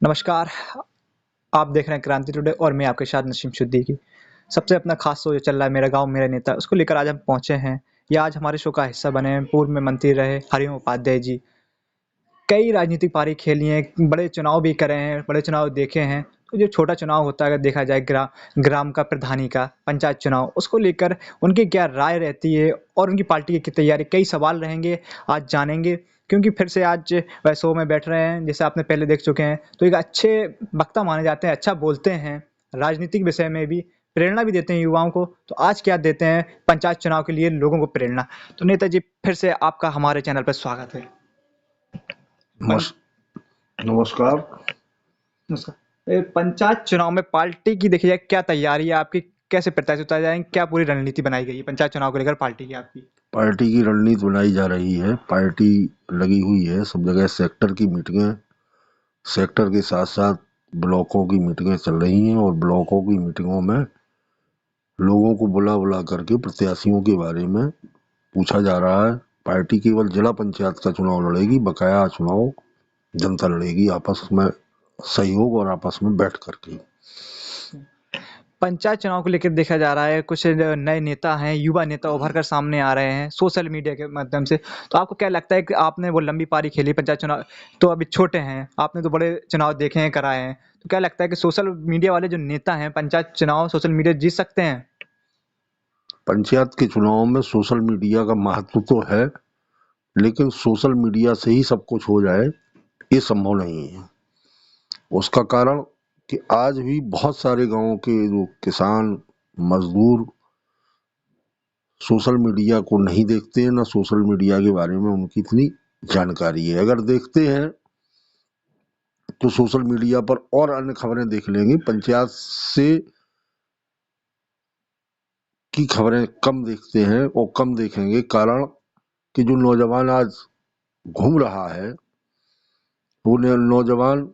नमस्कार, आप देख रहे हैं क्रांति टुडे और मैं आपके साथ नसीम सिद्दीकी। सबसे अपना खास शो जो चल रहा है मेरा गाँव मेरा नेता, उसको लेकर आज हम पहुँचे हैं। ये आज हमारे शो का हिस्सा बने हैं। पूर्व में मंत्री रहे हरिओम उपाध्याय जी। कई राजनीतिक पारी खेली हैं, बड़े चुनाव भी करे हैं, बड़े चुनाव देखे हैं। तो जो छोटा चुनाव होता है अगर देखा जाए ग्राम का प्रधानी का, पंचायत चुनाव, उसको लेकर उनकी क्या राय रहती है और उनकी पार्टी की तैयारी, कई सवाल रहेंगे, आज जानेंगे। क्योंकि फिर से आज वह शो में बैठ रहे हैं, जैसे आपने पहले देख चुके हैं, तो एक अच्छे वक्ता माने जाते हैं, अच्छा बोलते हैं, राजनीतिक विषय में भी प्रेरणा भी देते हैं युवाओं को। तो आज क्या देते हैं पंचायत चुनाव के लिए लोगों को प्रेरणा। तो नेताजी फिर से आपका हमारे चैनल पर स्वागत है। पं नमस नमस्कार। नमस्कार। पंचायत चुनाव में पार्टी की देखी जाए क्या तैयारी है आपकी, कैसे प्रत्याशी उतारे जाएंगे, क्या पूरी रणनीति बनाई गई है पंचायत चुनाव को लेकर पार्टी की आपकी? पार्टी की रणनीति बनाई जा रही है। पार्टी लगी हुई है सब जगह। सेक्टर की मीटिंगें, सेक्टर के साथ साथ ब्लॉकों की मीटिंगें चल रही हैं और ब्लॉकों की मीटिंगों में लोगों को बुला बुला करके प्रत्याशियों के बारे में पूछा जा रहा है। पार्टी केवल जिला पंचायत का चुनाव लड़ेगी, बकाया चुनाव जनता लड़ेगी आपस में सहयोग और आपस में बैठ करके। पंचायत चुनाव को लेकर देखा जा रहा है, कुछ नए नेता हैं, युवा नेता उभर कर सामने आ रहे हैं सोशल मीडिया के माध्यम से। तो आपको क्या लगता है कि आपने वो लंबी पारी खेली पंचायत चुनाव, तो अभी छोटे हैं, आपने तो बड़े चुनाव देखे हैं, कराए हैं, तो क्या लगता है कि सोशल मीडिया वाले जो नेता हैं पंचायत चुनाव सोशल मीडिया जीत सकते हैं? पंचायत के चुनाव में सोशल मीडिया का महत्व तो है, लेकिन सोशल मीडिया से ही सब कुछ हो जाए ये संभव नहीं है। उसका कारण कि आज भी बहुत सारे गांवों के जो किसान मजदूर सोशल मीडिया को नहीं देखते हैं, ना सोशल मीडिया के बारे में उनकी इतनी जानकारी है। अगर देखते हैं तो सोशल मीडिया पर और अन्य खबरें देख लेंगे, पंचायत से की खबरें कम देखते हैं और कम देखेंगे। कारण कि जो नौजवान आज घूम रहा है वो नौजवान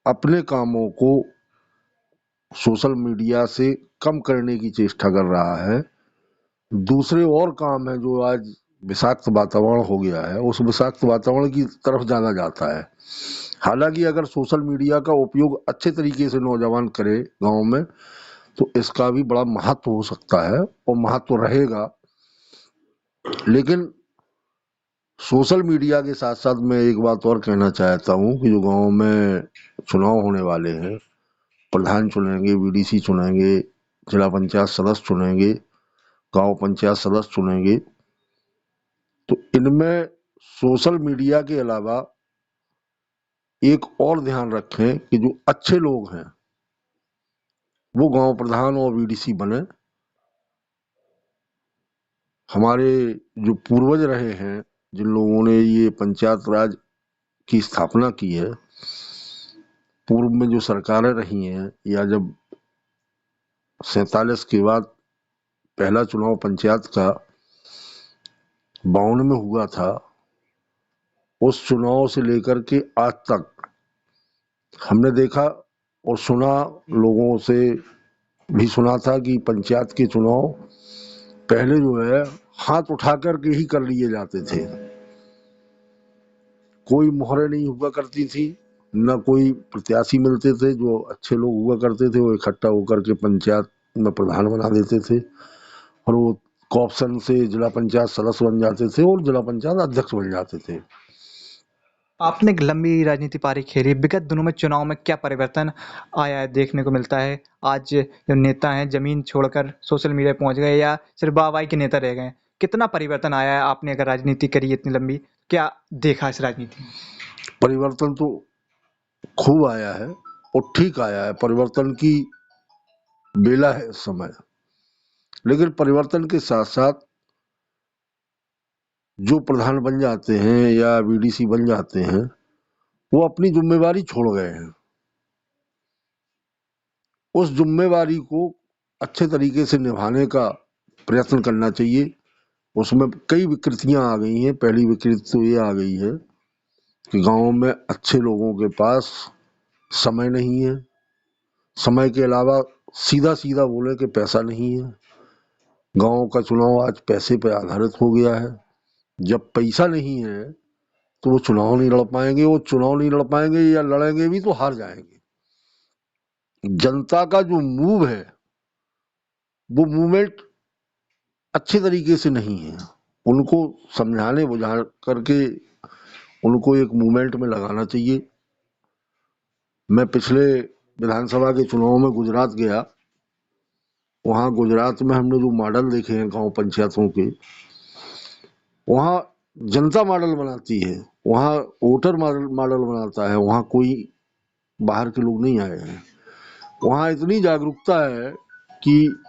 अपने कामों को सोशल मीडिया से कम करने की चेष्टा कर रहा है। दूसरे और काम है जो आज विषाक्त वातावरण हो गया है, उस विषाक्त वातावरण की तरफ जाना जाता है। हालांकि अगर सोशल मीडिया का उपयोग अच्छे तरीके से नौजवान करे गांव में तो इसका भी बड़ा महत्व हो सकता है और महत्व रहेगा। लेकिन सोशल मीडिया के साथ साथ मैं एक बात और कहना चाहता हूँ कि जो गांव में चुनाव होने वाले हैं, प्रधान चुनेंगे, बीडीसी चुनेंगे, जिला पंचायत सदस्य चुनेंगे, गांव पंचायत सदस्य चुनेंगे, तो इनमें सोशल मीडिया के अलावा एक और ध्यान रखें कि जो अच्छे लोग हैं वो गांव प्रधान और बीडीसी बने। हमारे जो पूर्वज रहे हैं, जिन लोगों ने ये पंचायत राज की स्थापना की है, पूर्व में जो सरकारें रही हैं या जब 47 के बाद पहला चुनाव पंचायत का 52 में हुआ था, उस चुनाव से लेकर के आज तक हमने देखा और सुना, लोगों से भी सुना था कि पंचायत के चुनाव पहले जो है हाथ उठा करके ही कर लिए जाते थे। कोई मोहरें नहीं हुआ करती थी, न कोई प्रत्याशी मिलते थे। जो अच्छे लोग हुआ करते थे वो इकट्ठा होकर के पंचायत में प्रधान बना देते थे और वो कॉप्शन से जिला पंचायत सदस्य बन जाते थे और जिला पंचायत अध्यक्ष बन जाते थे। आपने एक लंबी राजनीति पारी खेली, विगत दिनों में चुनाव में क्या परिवर्तन आया है देखने को मिलता है? आज जो नेता हैं जमीन छोड़कर सोशल मीडिया पहुंच गए या सिर्फ वाहवाही के नेता रह गए? कितना परिवर्तन आया है? आपने अगर राजनीति करी इतनी लंबी, क्या देखा इस राजनीति में? परिवर्तन तो खूब आया है और ठीक आया है। परिवर्तन की बेला है इस समय, लेकिन परिवर्तन के साथ साथ जो प्रधान बन जाते हैं या बीडीसी बन जाते हैं वो अपनी जिम्मेवारी छोड़ गए हैं। उस जिम्मेवारी को अच्छे तरीके से निभाने का प्रयत्न करना चाहिए। उसमें कई विकृतियां आ गई हैं। पहली विकृति तो ये आ गई है कि गांव में अच्छे लोगों के पास समय नहीं है। समय के अलावा सीधा सीधा बोले कि पैसा नहीं है। गांव का चुनाव आज पैसे पर आधारित हो गया है। जब पैसा नहीं है तो वो चुनाव नहीं लड़ पाएंगे। वो चुनाव नहीं लड़ पाएंगे या लड़ेंगे भी तो हार जाएंगे। जनता का जो मूव है वो मूवमेंट अच्छे तरीके से नहीं है। उनको समझाने बुझा करके उनको एक मूवमेंट में लगाना चाहिए। मैं पिछले विधानसभा के चुनाव में गुजरात गया। वहाँ गुजरात में हमने जो मॉडल देखे हैं गांव पंचायतों के, वहाँ जनता मॉडल बनाती है, वहाँ वोटर मॉडल बनाता है। वहाँ कोई बाहर के लोग नहीं आए हैं। वहाँ इतनी जागरूकता है कि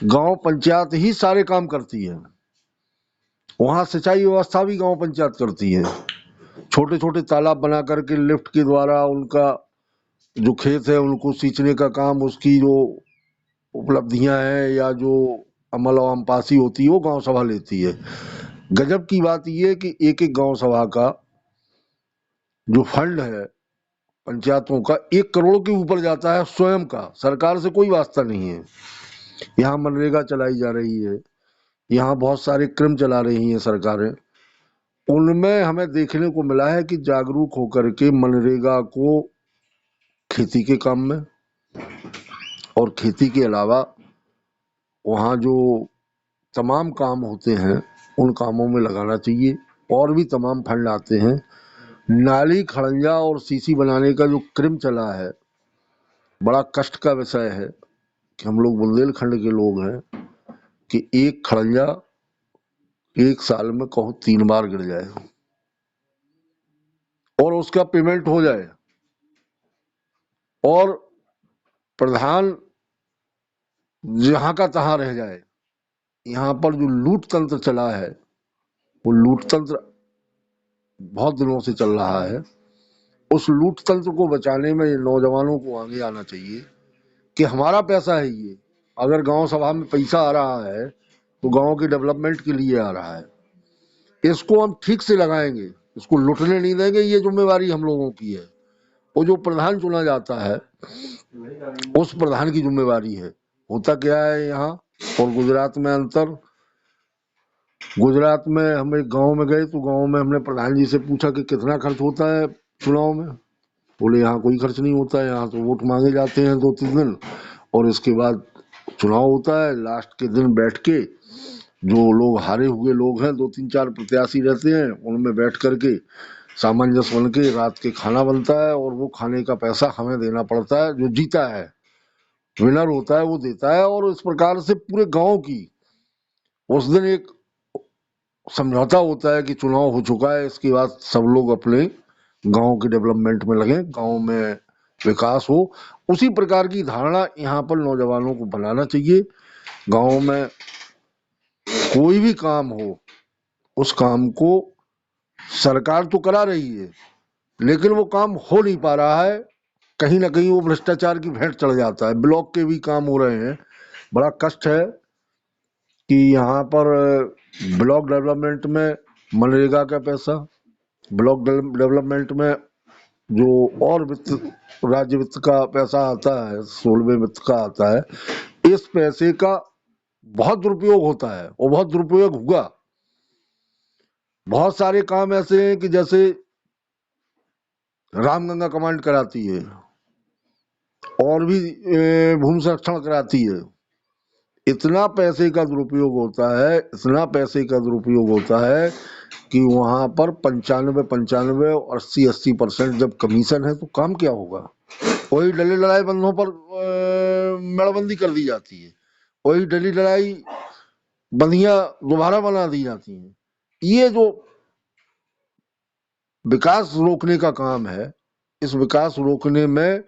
गांव पंचायत ही सारे काम करती है। वहाँ सिंचाई व्यवस्था भी गांव पंचायत करती है। छोटे छोटे तालाब बना करके लिफ्ट के द्वारा उनका जो खेत है उनको सींचने का काम, उसकी जो उपलब्धियां हैं या जो अमल और अमपासी होती है वो गांव सभा लेती है। गजब की बात यह है कि एक एक गांव सभा का जो फंड है पंचायतों का 1 करोड़ के ऊपर जाता है स्वयं का। सरकार से कोई वास्ता नहीं है। यहाँ मनरेगा चलाई जा रही है, यहाँ बहुत सारे क्रम चला रही हैं सरकारें। उनमें हमें देखने को मिला है कि जागरूक होकर के मनरेगा को खेती के काम में और खेती के अलावा वहाँ जो तमाम काम होते हैं उन कामों में लगाना चाहिए। और भी तमाम फंड आते हैं। नाली खड़ंजा और सीसी बनाने का जो क्रम चला है, बड़ा कष्ट का विषय है कि हम लोग बुंदेलखंड के लोग हैं कि एक खड़ंजा एक साल में कहो 3 बार गिर जाए और उसका पेमेंट हो जाए और प्रधान जहां का तहां रह जाए। यहाँ पर जो लूट तंत्र चला है वो लूट तंत्र बहुत दिनों से चल रहा है। उस लूट तंत्र को बचाने में नौजवानों को आगे आना चाहिए कि हमारा पैसा है ये। अगर गांव सभा में पैसा आ रहा है तो गांव के डेवलपमेंट के लिए आ रहा है। इसको हम ठीक से लगाएंगे, इसको लुटने नहीं देंगे। ये जिम्मेवारी हम लोगों की है। वो जो प्रधान चुना जाता है उस प्रधान की जिम्मेवारी है। होता क्या है यहाँ और गुजरात में अंतर। गुजरात में हम एक गांव में गए तो गांव में हमने प्रधान जी से पूछा कि कितना खर्च होता है चुनाव में। बोले यहाँ कोई खर्च नहीं होता है, यहाँ तो वोट मांगे जाते हैं 2-3 दिन और इसके बाद चुनाव होता है। लास्ट के दिन बैठ के जो लोग हारे हुए लोग हैं, 2-3-4 प्रत्याशी रहते हैं, उनमें बैठ करके सामंजस्य बन के रात के खाना बनता है और वो खाने का पैसा हमें देना पड़ता है। जो जीता है, विनर होता है, वो देता है। और इस प्रकार से पूरे गांव की उस दिन एक समझौता होता है कि चुनाव हो चुका है, इसके बाद सब लोग अपने गांव के डेवलपमेंट में लगे, गांव में विकास हो। उसी प्रकार की धारणा यहाँ पर नौजवानों को बनाना चाहिए। गांव में कोई भी काम हो, उस काम को सरकार तो करा रही है लेकिन वो काम हो नहीं पा रहा है। कहीं ना कहीं वो भ्रष्टाचार की भेंट चढ़ जाता है। ब्लॉक के भी काम हो रहे हैं। बड़ा कष्ट है कि यहाँ पर ब्लॉक डेवलपमेंट में मनरेगा का पैसा, ब्लॉक डेवलपमेंट में जो और वित्त, राज्य वित्त का पैसा आता है, 16वें वित्त का आता है, इस पैसे का बहुत दुरुपयोग होता है और बहुत दुरुपयोग हुआ। बहुत सारे काम ऐसे हैं कि जैसे रामगंगा कमांड कराती है और भी भूमि संरक्षण कराती है। इतना पैसे का दुरुपयोग होता है, इतना पैसे का दुरुपयोग होता है कि वहां पर 95 और 80% जब कमीशन है तो काम क्या होगा। वही डली लड़ाई बंधों पर मेड़बंदी कर दी जाती है, वही डली लड़ाई बंदियां दोबारा बना दी जाती हैं। ये जो विकास रोकने का काम है, इस विकास रोकने में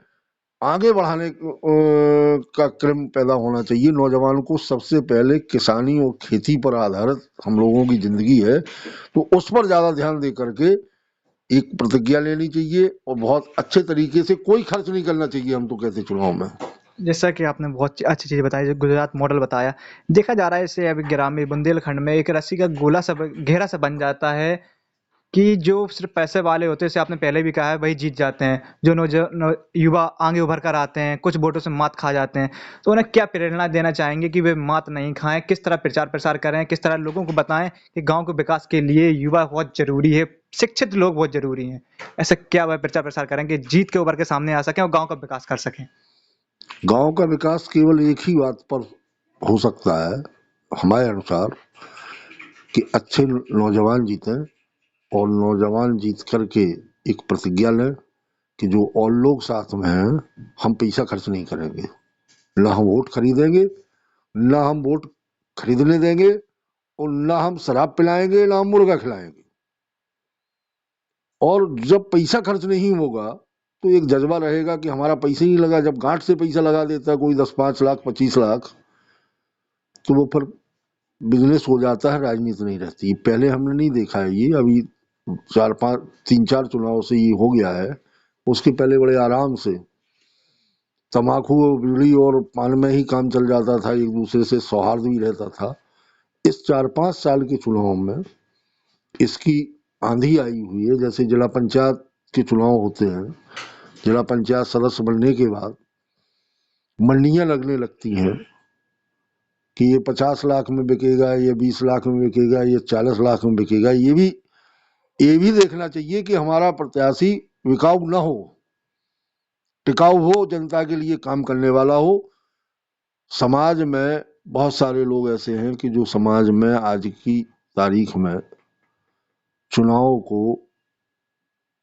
आगे बढ़ाने का क्रम पैदा होना चाहिए। नौजवानों को सबसे पहले किसानी और खेती पर आधारित हम लोगों की जिंदगी है तो उस पर ज्यादा ध्यान दे करके एक प्रतिज्ञा लेनी चाहिए और बहुत अच्छे तरीके से कोई खर्च नहीं करना चाहिए। हम तो कहते चुनाव में जैसा कि आपने बहुत अच्छी चीज़ बताई, जो गुजरात मॉडल बताया। देखा जा रहा है इससे अभी ग्रामीण बुंदेलखंड में एक रस्सी का गोला सा घेरा सा बन जाता है कि जो सिर्फ पैसे वाले होते हैं, जैसे आपने पहले भी कहा है, वही जीत जाते हैं। जो युवा आगे उभर कर आते हैं, कुछ वोटों से मात खा जाते हैं, तो उन्हें क्या प्रेरणा देना चाहेंगे कि वे मात नहीं खाएं? किस तरह प्रचार प्रसार करें? किस तरह लोगों को बताएं कि गांव के विकास के लिए युवा बहुत जरूरी है, शिक्षित लोग बहुत जरूरी हैं? ऐसे क्या वह प्रचार प्रसार करें कि जीत के उभर के सामने आ सकें और गाँव का विकास कर सकें? गांव का विकास केवल एक ही बात पर हो सकता है हमारे अनुसार, कि अच्छे नौजवान जीतें, और नौजवान जीत करके एक प्रतिज्ञा लें कि जो और लोग साथ में हैं, हम पैसा खर्च नहीं करेंगे, ना हम वोट खरीदेंगे, ना हम वोट खरीदने देंगे, और ना हम शराब पिलाएंगे, ना हम मुर्गा खिलाएंगे। और जब पैसा खर्च नहीं होगा तो एक जज्बा रहेगा कि हमारा पैसा ही लगा। जब गांठ से पैसा लगा देता है कोई 10-5 लाख 25 लाख, तो वो फिर बिजनेस हो जाता है, राजनीति नहीं रहती। पहले हमने नहीं देखा है ये, अभी 3-4 चुनाव से ये हो गया है। उसके पहले बड़े आराम से तम्बाकू और बीड़ी और पान में ही काम चल जाता था, एक दूसरे से सौहार्द भी रहता था। इस 4-5 साल के चुनाव में इसकी आंधी आई हुई है। जैसे जिला पंचायत के चुनाव होते हैं, जिला पंचायत सदस्य बनने के बाद मंडियां लगने लगती हैं कि ये 50 लाख में बिकेगा, ये 20 लाख में बिकेगा, ये 40 लाख में बिकेगा। ये भी देखना चाहिए कि हमारा प्रत्याशी बिकाऊ ना हो, टिकाऊ हो, जनता के लिए काम करने वाला हो। समाज में बहुत सारे लोग ऐसे हैं कि जो समाज में आज की तारीख में चुनाव को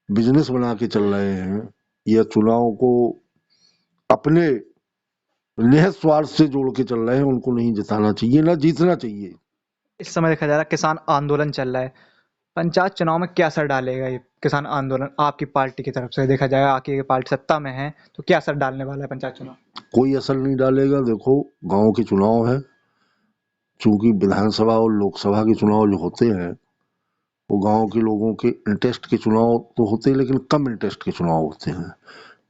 बिजनेस बना के चल रहे हैं, या चुनाव को अपने निहित स्वार्थ से जोड़ के चल रहे हैं। उनको नहीं जिताना चाहिए, ना जीतना चाहिए। इस समय देखा जा रहा है किसान आंदोलन चल रहा है, पंचायत चुनाव में क्या असर डालेगा ये किसान आंदोलन आपकी पार्टी की तरफ से? देखा जाए आपकी पार्टी सत्ता में है, तो क्या असर डालने वाला है पंचायत चुनाव? कोई असर नहीं डालेगा। देखो, गांव के चुनाव है, चूंकि विधानसभा और लोकसभा के चुनाव जो होते हैं वो गांव के लोगों के इंटरेस्ट के चुनाव तो होते हैं, लेकिन कम इंटरेस्ट के चुनाव होते हैं।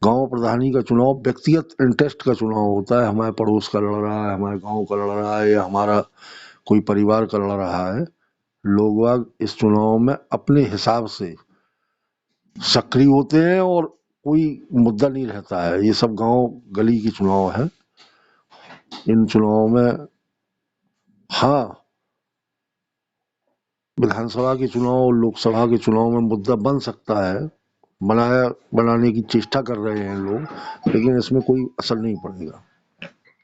गांव प्रधानी का चुनाव व्यक्तिगत इंटरेस्ट का चुनाव होता है। हमारे पड़ोस का लड़ रहा है, हमारे गांव का लड़ रहा है, या हमारा कोई परिवार का लड़ रहा है। लोग बाग इस चुनाव में अपने हिसाब से सक्रिय होते हैं और कोई मुद्दा नहीं रहता है। ये सब गांव गली की चुनाव है। इन चुनाव में हाँ, विधानसभा के चुनाव और लोकसभा के चुनाव में मुद्दा बन सकता है, बनाने की चेष्टा कर रहे हैं लोग, लेकिन इसमें कोई असर नहीं पड़ेगा।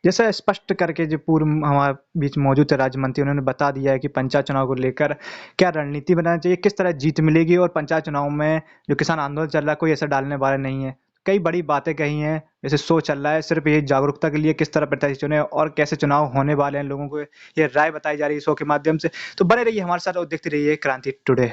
जैसे स्पष्ट करके जो पूर्व हमारे बीच मौजूद थे राज्य मंत्री, उन्होंने बता दिया है कि पंचायत चुनाव को लेकर क्या रणनीति बनानी चाहिए, किस तरह जीत मिलेगी, और पंचायत चुनाव में जो किसान आंदोलन चल रहा है कोई असर डालने वाला नहीं है। कई बड़ी बातें कही हैं, जैसे शो चल रहा है सिर्फ ये जागरूकता के लिए, किस तरह प्रत्याशी चुने और कैसे चुनाव होने वाले हैं, लोगों को ये राय बताई जा रही है शो के माध्यम से। तो बने रहिए हमारे साथ और देखते रहिए क्रांति टुडे।